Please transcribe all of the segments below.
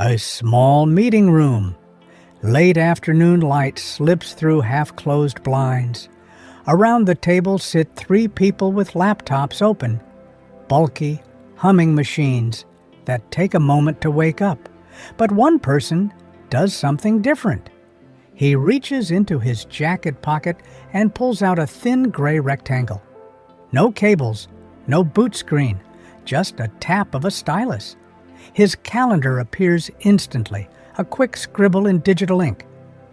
A small meeting room. Late afternoon light slips through half-closed blinds. Around the table sit three people with laptops open. Bulky, humming machines that take a moment to wake up. But one person does something different. He reaches into his jacket pocket and pulls out a thin gray rectangle. No cables, no boot screen, just a tap of a stylus. His calendar appears instantly, a quick scribble in digital ink.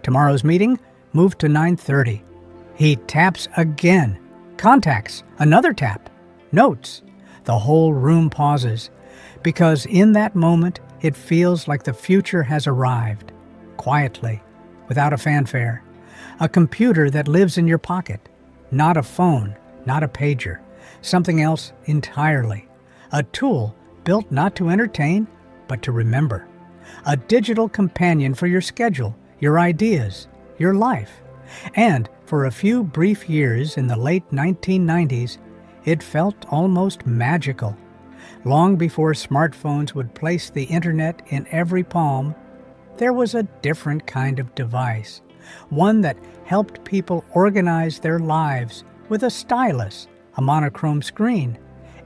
Tomorrow's meeting moved to 9:30. He taps again. Contacts, another tap. Notes. The whole room pauses, because in that moment it feels like the future has arrived. Quietly, without a fanfare. A computer that lives in your pocket. Not a phone, not a pager. Something else entirely. A tool built not to entertain, but to remember. A digital companion for your schedule, your ideas, your life. And for a few brief years in the late 1990s, it felt almost magical. Long before smartphones would place the internet in every palm, there was a different kind of device, one that helped people organize their lives with a stylus, a monochrome screen,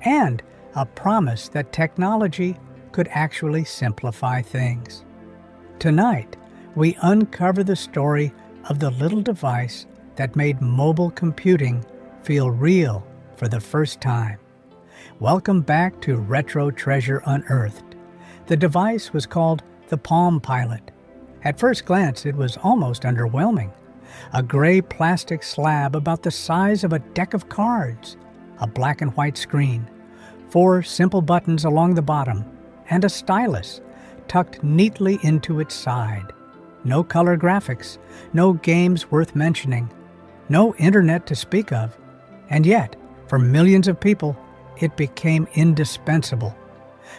and a promise that technology could actually simplify things. Tonight, we uncover the story of the little device that made mobile computing feel real for the first time. Welcome back to Retro Treasure Unearthed. The device was called the Palm Pilot. At first glance, it was almost underwhelming. A gray plastic slab about the size of a deck of cards, a black and white screen, 4 simple buttons along the bottom, and a stylus tucked neatly into its side. No color graphics, no games worth mentioning, no internet to speak of, and yet, for millions of people, it became indispensable.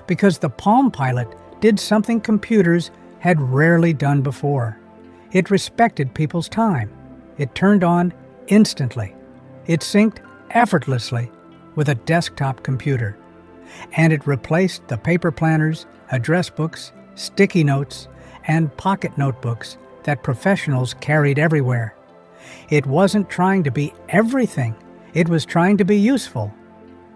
Because the Palm Pilot did something computers had rarely done before. It respected people's time. It turned on instantly. It synced effortlessly with a desktop computer. And it replaced the paper planners, address books, sticky notes, and pocket notebooks that professionals carried everywhere. It wasn't trying to be everything. It was trying to be useful.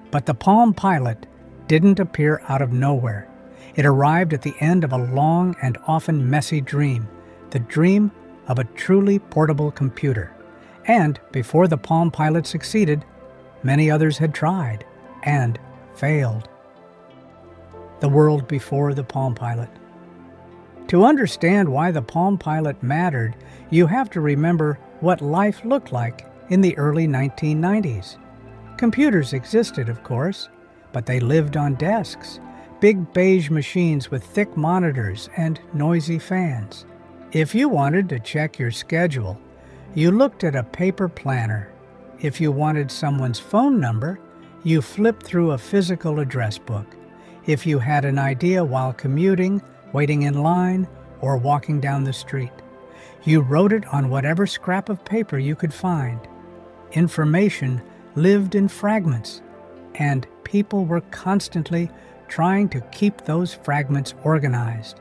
But the Palm Pilot didn't appear out of nowhere. It arrived at the end of a long and often messy dream, the dream of a truly portable computer. And before the Palm Pilot succeeded, many others had tried and failed. The world before the Palm Pilot. To understand why the Palm Pilot mattered, you have to remember what life looked like in the early 1990s. Computers existed, of course, but they lived on desks, big beige machines with thick monitors and noisy fans. If you wanted to check your schedule, you looked at a paper planner. If you wanted someone's phone number, you flipped through a physical address book. If you had an idea while commuting, waiting in line, or walking down the street, you wrote it on whatever scrap of paper you could find. Information lived in fragments, and people were constantly trying to keep those fragments organized.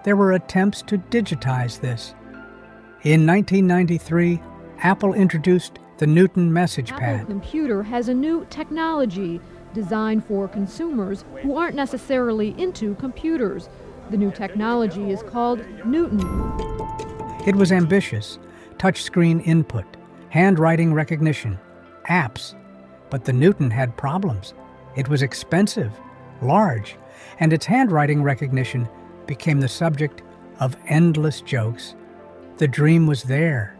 There were attempts to digitize this. In 1993, Apple introduced the Newton Message Pad. Apple Computer has a new technology designed for consumers who aren't necessarily into computers. The new technology is called Newton. It was ambitious, touchscreen input, handwriting recognition, apps. But the Newton had problems. It was expensive, large, and its handwriting recognition became the subject of endless jokes. The dream was there,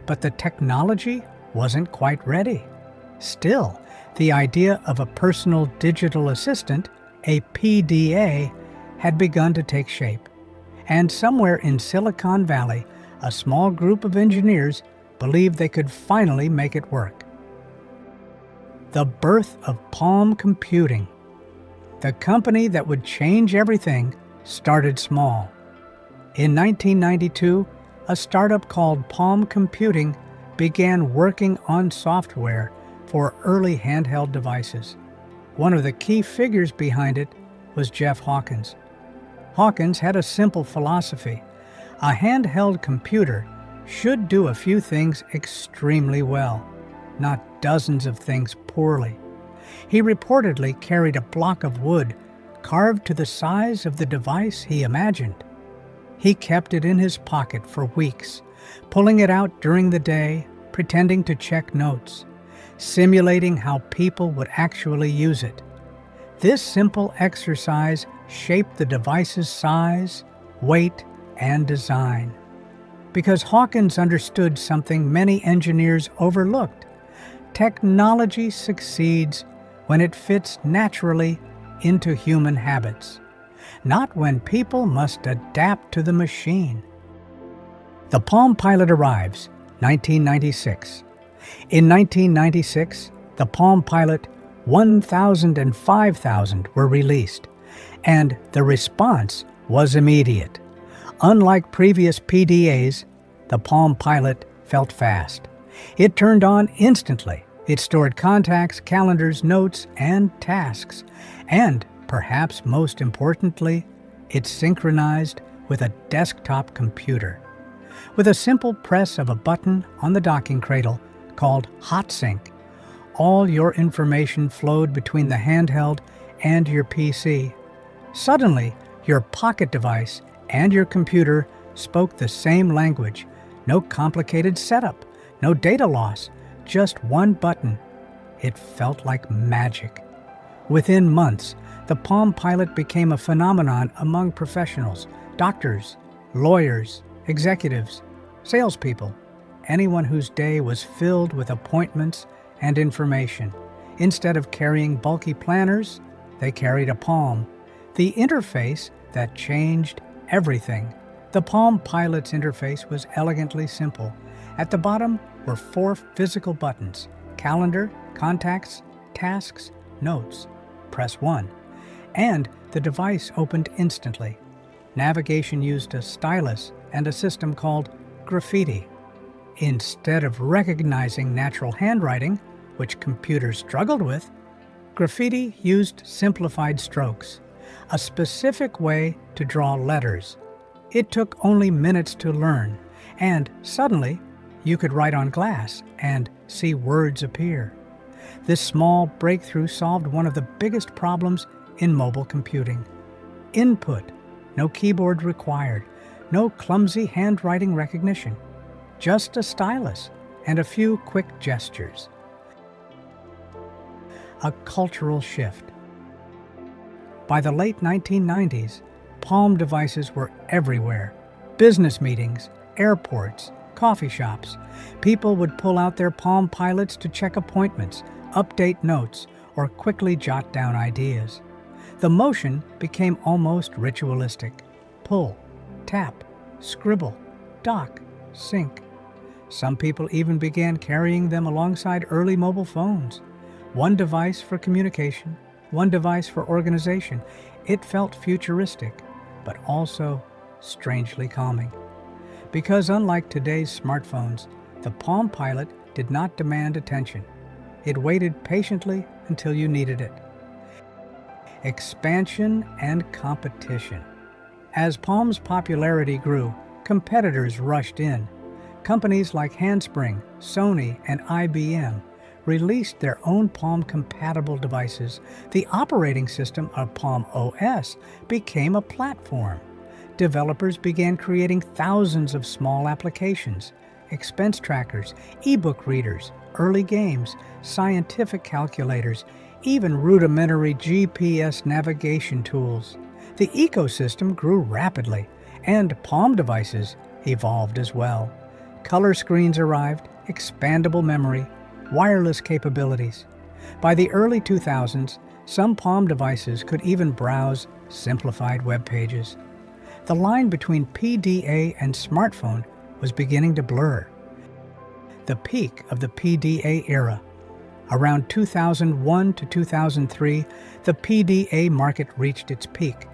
but the technology wasn't quite ready. Still, the idea of a personal digital assistant, a PDA, had begun to take shape. And somewhere in Silicon Valley, a small group of engineers believed they could finally make it work. The birth of Palm Computing. The company that would change everything started small. In 1992, a startup called Palm Computing began working on software for early handheld devices. One of the key figures behind it was Jeff Hawkins. Hawkins had a simple philosophy. A handheld computer should do a few things extremely well, not dozens of things poorly. He reportedly carried a block of wood carved to the size of the device he imagined. He kept it in his pocket for weeks, pulling it out during the day, pretending to check notes, simulating how people would actually use it. This simple exercise shaped the device's size, weight, and design. Because Hawkins understood something many engineers overlooked. Technology succeeds when it fits naturally into human habits, not when people must adapt to the machine. The Palm Pilot arrives, 1996. In 1996, the Palm Pilot 1000 and 5000 were released, and the response was immediate. Unlike previous PDAs, the Palm Pilot felt fast. It turned on instantly. It stored contacts, calendars, notes, and tasks. And, perhaps most importantly, it synchronized with a desktop computer. With a simple press of a button on the docking cradle called Hot Sync, all your information flowed between the handheld and your PC. Suddenly, your pocket device and your computer spoke the same language. No complicated setup, no data loss, just one button. It felt like magic. Within months, the Palm Pilot became a phenomenon among professionals, doctors, lawyers, executives, salespeople, anyone whose day was filled with appointments and information. Instead of carrying bulky planners, they carried a Palm, the interface that changed everything. The Palm Pilot's interface was elegantly simple. At the bottom were 4 physical buttons: calendar, contacts, tasks, notes. Press 1, and the device opened instantly. Navigation used a stylus and a system called graffiti. Instead of recognizing natural handwriting, which computers struggled with, graffiti used simplified strokes, a specific way to draw letters. It took only minutes to learn, and suddenly you could write on glass and see words appear. This small breakthrough solved one of the biggest problems in mobile computing. Input, no keyboard required, no clumsy handwriting recognition, just a stylus and a few quick gestures. A cultural shift. By the late 1990s, Palm devices were everywhere. Business meetings, airports, coffee shops. People would pull out their Palm Pilots to check appointments, update notes, or quickly jot down ideas. The motion became almost ritualistic. Pull, tap, scribble, dock, sync. Some people even began carrying them alongside early mobile phones. One device for communication, one device for organization. It felt futuristic, but also strangely calming. Because unlike today's smartphones, the Palm Pilot did not demand attention. It waited patiently until you needed it. Expansion and competition. As Palm's popularity grew, competitors rushed in. Companies like Handspring, Sony, and IBM released their own Palm-compatible devices. The operating system of Palm OS became a platform. Developers began creating thousands of small applications, expense trackers, ebook readers, early games, scientific calculators, even rudimentary GPS navigation tools. The ecosystem grew rapidly, and Palm devices evolved as well. Color screens arrived, expandable memory, wireless capabilities. By the early 2000s, some Palm devices could even browse simplified web pages. The line between PDA and smartphone was beginning to blur. The peak of the PDA era. Around 2001 to 2003, the PDA market reached its peak.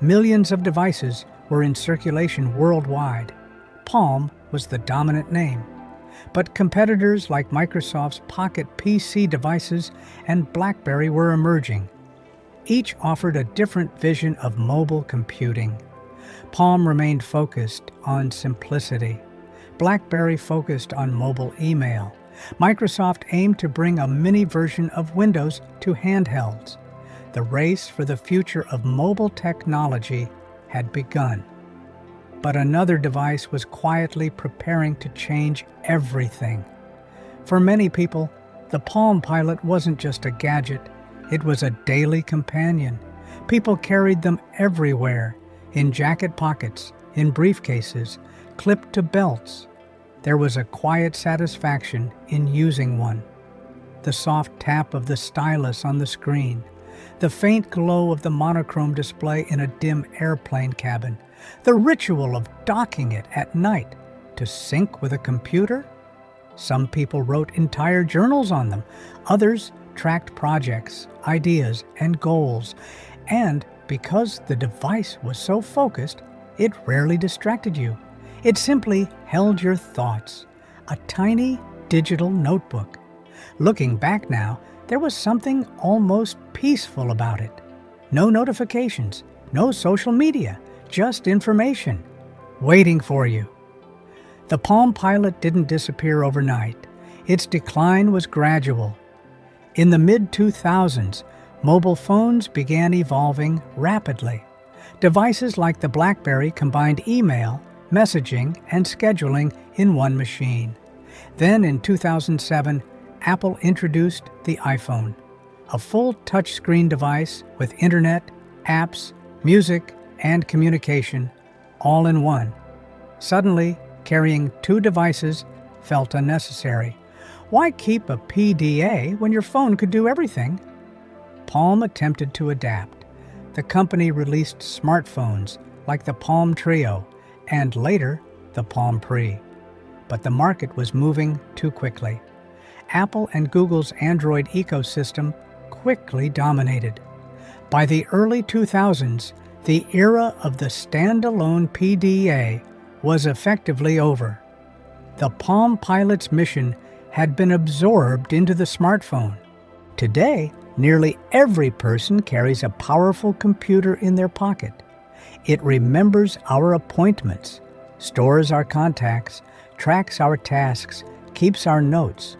Millions of devices were in circulation worldwide. Palm was the dominant name. But competitors like Microsoft's Pocket PC devices and BlackBerry were emerging. Each offered a different vision of mobile computing. Palm remained focused on simplicity. BlackBerry focused on mobile email. Microsoft aimed to bring a mini version of Windows to handhelds. The race for the future of mobile technology had begun. But another device was quietly preparing to change everything. For many people, the Palm Pilot wasn't just a gadget, it was a daily companion. People carried them everywhere, in jacket pockets, in briefcases, clipped to belts. There was a quiet satisfaction in using one. The soft tap of the stylus on the screen, the faint glow of the monochrome display in a dim airplane cabin, the ritual of docking it at night to sync with a computer. Some people wrote entire journals on them. Others tracked projects, ideas, and goals. And because the device was so focused, it rarely distracted you. It simply held your thoughts. A tiny digital notebook. Looking back now, there was something almost peaceful about it. No notifications, no social media, just information waiting for you. The Palm Pilot didn't disappear overnight. Its decline was gradual. In the mid-2000s, mobile phones began evolving rapidly. Devices like the BlackBerry combined email, messaging, and scheduling in one machine. Then in 2007, Apple introduced the iPhone, a full touchscreen device with internet, apps, music, and communication, all in one. Suddenly, carrying two devices felt unnecessary. Why keep a PDA when your phone could do everything? Palm attempted to adapt. The company released smartphones like the Palm Trio and later the Palm Pre. But the market was moving too quickly. Apple and Google's Android ecosystem quickly dominated. By the early 2000s, the era of the standalone PDA was effectively over. The Palm Pilot's mission had been absorbed into the smartphone. Today, nearly every person carries a powerful computer in their pocket. It remembers our appointments, stores our contacts, tracks our tasks, keeps our notes,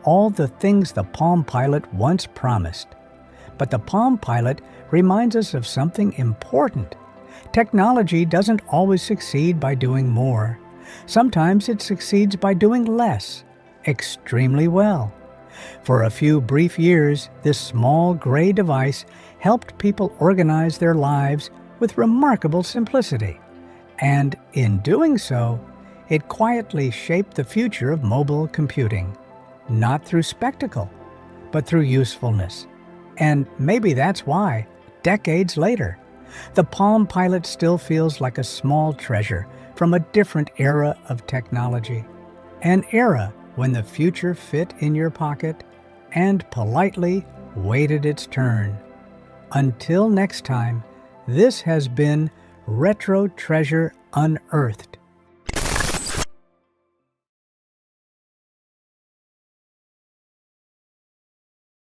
all the things the Palm Pilot once promised. But the Palm Pilot reminds us of something important. Technology doesn't always succeed by doing more. Sometimes it succeeds by doing less, extremely well. For a few brief years, this small gray device helped people organize their lives with remarkable simplicity. And in doing so, it quietly shaped the future of mobile computing, not through spectacle, but through usefulness. And maybe that's why, decades later, the Palm Pilot still feels like a small treasure from a different era of technology. An era when the future fit in your pocket and politely waited its turn. Until next time, this has been Retro Treasure Unearthed.